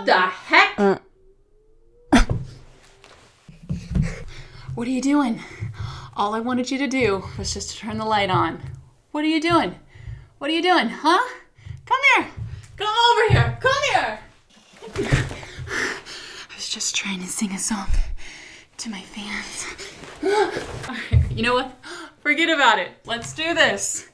the heck? What are you doing? All I wanted you to do was just to turn the light on. What are you doing? What are you doing, huh? Come here. Come over here. Come here. I was just trying to sing a song to my fans. Alright, you know what? Forget about it. Let's do this.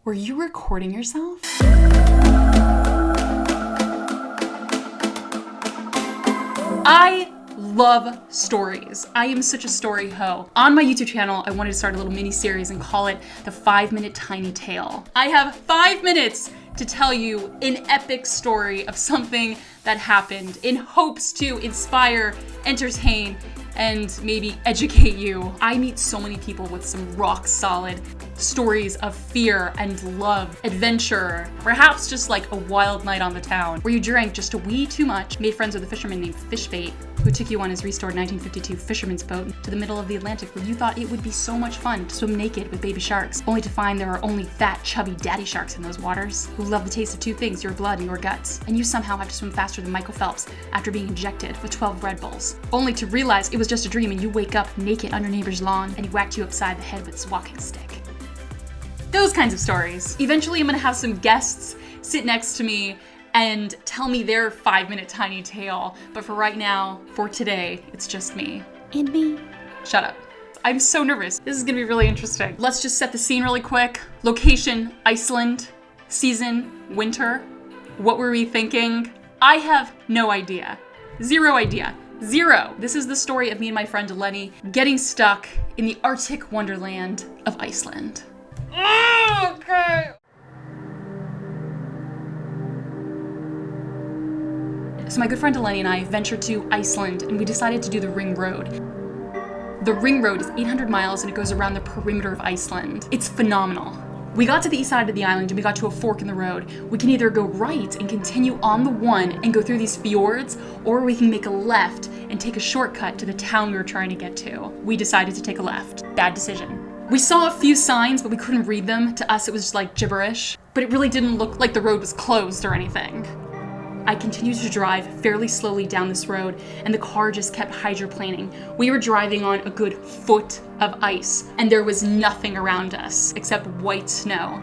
Were you recording yourself? I love stories. I am such a story hoe. On my YouTube channel, I wanted to start a little mini series and call it the 5-Minute Tiny Tale. I have 5 minutes to tell you an epic story of something that happened in hopes to inspire, entertain, and maybe educate you. I meet so many people with some rock solid stories of fear and love, adventure, perhaps just like a wild night on the town where you drank just a wee too much, made friends with a fisherman named Fishbait, who took you on his restored 1952 fisherman's boat to the middle of the Atlantic where you thought it would be so much fun to swim naked with baby sharks, only to find there are only fat, chubby daddy sharks in those waters who love the taste of two things, your blood and your guts. And you somehow have to swim faster than Michael Phelps after being injected with 12 Red Bulls, only to realize it was just a dream and you wake up naked on your neighbor's lawn and he whacked you upside the head with his walking stick. Those kinds of stories. Eventually I'm gonna have some guests sit next to me and tell me their 5-minute tiny tale. But for right now, for today, it's just me. And me. Shut up. I'm so nervous. This is gonna be really interesting. Let's just set the scene really quick. Location, Iceland. Season, winter. What were we thinking? I have no idea. Zero idea. Zero. This is the story of me and my friend Eleni getting stuck in the Arctic wonderland of Iceland. Okay. So my good friend Eleni and I ventured to Iceland and we decided to do the Ring Road. The Ring Road is 800 miles and it goes around the perimeter of Iceland. It's phenomenal. We got to the east side of the island and we got to a fork in the road. We can either go right and continue on the one and go through these fjords, or we can make a left and take a shortcut to the town we were trying to get to. We decided to take a left. Bad decision. We saw a few signs, but we couldn't read them. To us, it was just like gibberish, but it really didn't look like the road was closed or anything. I continued to drive fairly slowly down this road, and the car just kept hydroplaning. We were driving on a good foot of ice, and there was nothing around us except white snow.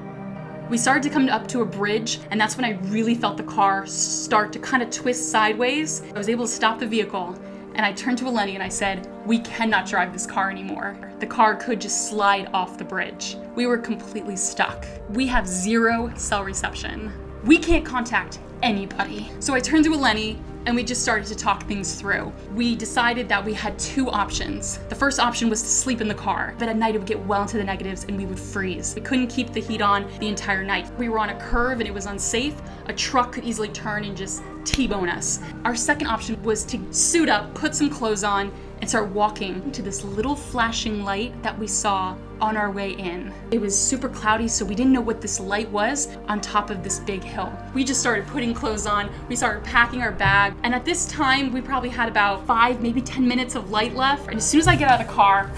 We started to come up to a bridge, and that's when I really felt the car start to kind of twist sideways. I was able to stop the vehicle, and I turned to Eleni and I said, we cannot drive this car anymore. The car could just slide off the bridge. We were completely stuck. We have 0 cell reception. We can't contact anybody. So I turned to Eleni and we just started to talk things through. We decided that we had 2 options. The first option was to sleep in the car, but at night it would get well into the negatives and we would freeze. We couldn't keep the heat on the entire night. We were on a curve and it was unsafe. A truck could easily turn and just T-bone us. Our second option was to suit up, put some clothes on, and start walking to this little flashing light that we saw on our way in. It was super cloudy, so we didn't know what this light was on top of this big hill. We just started putting clothes on, we started packing our bag, and at this time, we probably had about 5, maybe 10 minutes of light left. And as soon as I get out of the car,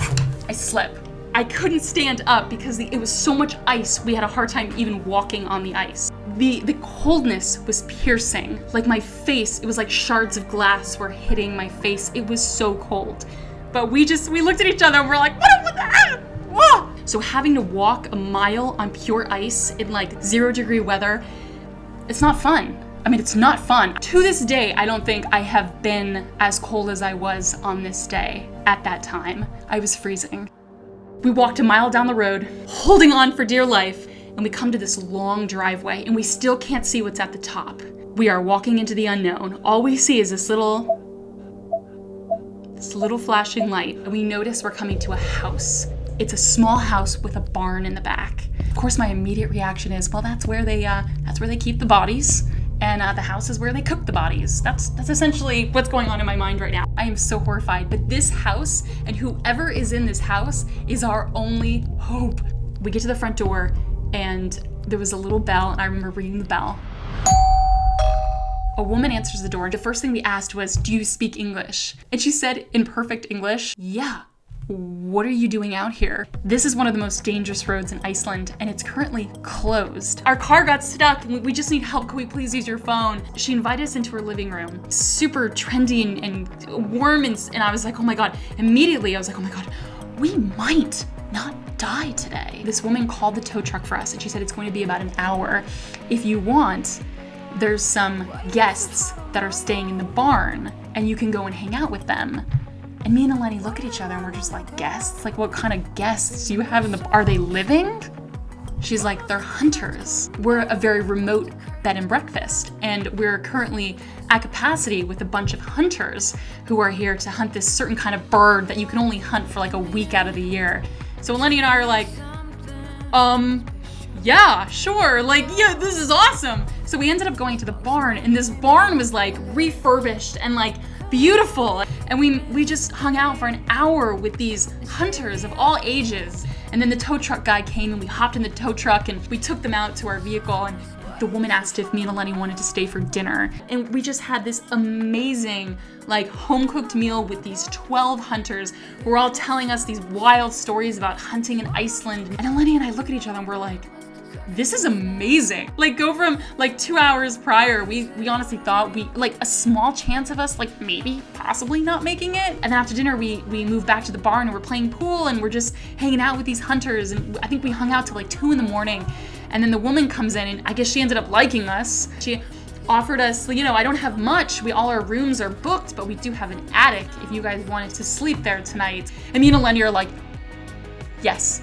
I slip. I couldn't stand up because it was so much ice, we had a hard time even walking on the ice. The coldness was piercing. Like my face, it was like shards of glass were hitting my face. It was so cold. But we looked at each other and we're like, what the hell? Whoa! So having to walk a mile on pure ice in like 0-degree weather, it's not fun. I mean, it's not fun. To this day, I don't think I have been as cold as I was on this day at that time. I was freezing. We walked a mile down the road, holding on for dear life, and we come to this long driveway, and we still can't see what's at the top. We are walking into the unknown. All we see is this little flashing light, and we notice we're coming to a house. It's a small house with a barn in the back. Of course, my immediate reaction is, well, that's where they keep the bodies, and the house is where they cook the bodies. That's essentially what's going on in my mind right now. I am so horrified, but this house and whoever is in this house is our only hope. We get to the front door, and there was a little bell, and I remember ringing the bell. A woman answers the door, and the first thing we asked was, do you speak English? And she said in perfect English, yeah, what are you doing out here? This is one of the most dangerous roads in Iceland, and it's currently closed. Our car got stuck, and we just need help. Can we please use your phone? She invited us into her living room. Super trendy and warm, and I was like, oh my God. Immediately, I was like, oh my God, we might not die today. This woman called the tow truck for us, and she said it's going to be about an hour. If you want, there's some guests that are staying in the barn, and you can go and hang out with them. And me and Eleni look at each other and we're just like, guests? Like, what kind of guests do you have in the, are they living? She's like, they're hunters. We're a very remote bed and breakfast, and we're currently at capacity with a bunch of hunters who are here to hunt this certain kind of bird that you can only hunt for like a week out of the year. So Eleni and I are like, yeah, sure, like, yeah, this is awesome. So we ended up going to the barn, and this barn was like refurbished and like beautiful. And we just hung out for an hour with these hunters of all ages. And then the tow truck guy came, and we hopped in the tow truck and we took them out to our vehicle, and the woman asked if me and Eleni wanted to stay for dinner. And we just had this amazing, like, home-cooked meal with these 12 hunters who were all telling us these wild stories about hunting in Iceland. And Eleni and I look at each other and we're like, this is amazing. Like, go from like 2 hours prior, we honestly thought like a small chance of us like maybe possibly not making it. And then after dinner, we moved back to the barn and we're playing pool and we're just hanging out with these hunters. And I think we hung out till like 2 a.m. And then the woman comes in, and I guess she ended up liking us. She offered us, you know, I don't have much. All our rooms are booked, but we do have an attic if you guys wanted to sleep there tonight. And me and Eleni are like, yes,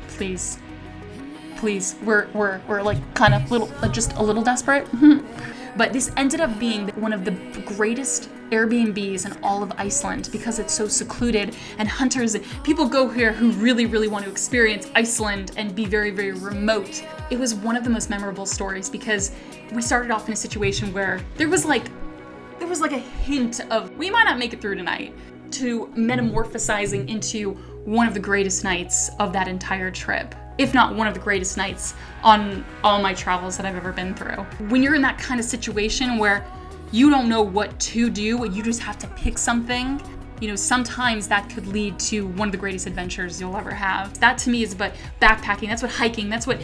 please. Please, we're like kind of little, like just a little desperate. But this ended up being one of the greatest Airbnbs in all of Iceland because it's so secluded, and hunters and people go here who really, really want to experience Iceland and be very, very remote. It was one of the most memorable stories because we started off in a situation where there was like a hint of we might not make it through tonight, to metamorphosizing into one of the greatest nights of that entire trip. If not one of the greatest nights on all my travels that I've ever been through. When you're in that kind of situation where you don't know what to do, you just have to pick something, you know, sometimes that could lead to one of the greatest adventures you'll ever have. That to me is about backpacking, that's what hiking, that's what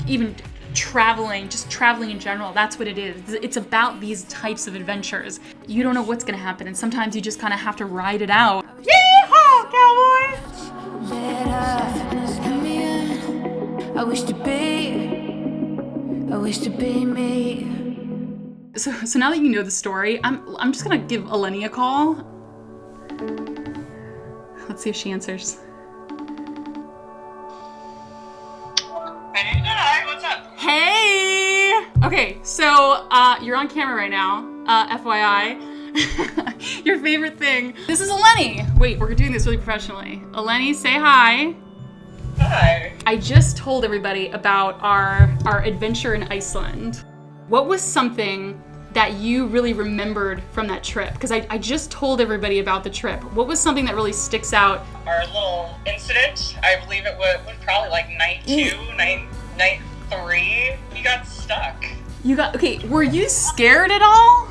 even traveling, just traveling in general, that's what it is. It's about these types of adventures. You don't know what's gonna happen, and sometimes you just kind of have to ride it out. Yeehaw, cowboy! I wish to be me. So now that you know the story, I'm just gonna give Eleni a call. Let's see if she answers. Hey, hi, what's up? Hey! Okay, so you're on camera right now, FYI. Your favorite thing. This is Eleni. Wait, we're doing this really professionally. Eleni, say hi. Hi. I just told everybody about our adventure in Iceland. What was something that you really remembered from that trip? Because I just told everybody about the trip. What was something that really sticks out? Our little incident, I believe it was probably like night 2, night 3. We got stuck. Okay, were you scared at all?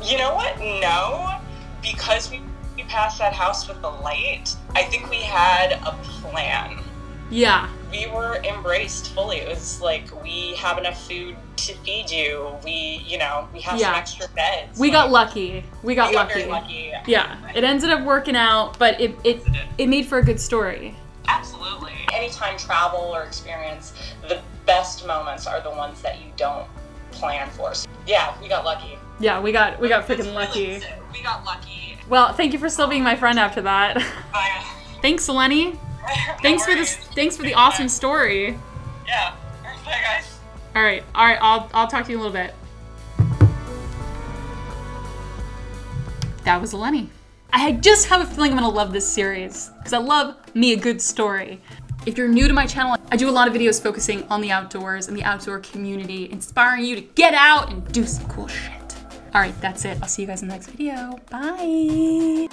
You know what? No, because we passed that house with the light, I think we had a plan. Yeah. We were embraced fully. It was like, we have enough food to feed you. We have some extra beds. We got lucky. We got very lucky. Yeah. It ended up working out, but it made for a good story. Absolutely. Anytime travel or experience, the best moments are the ones that you don't plan for. So, yeah, we got lucky. Yeah, we got freaking lucky. We got lucky. Well, thank you for still being my friend after that. Bye. Thanks, Eleni. Thanks for the awesome story. Yeah. Bye, guys. All right. I'll talk to you in a little bit. That was Eleni. I just have a feeling I'm gonna love this series because I love me a good story. If you're new to my channel, I do a lot of videos focusing on the outdoors and the outdoor community, inspiring you to get out and do some cool shit. All right, that's it. I'll see you guys in the next video. Bye.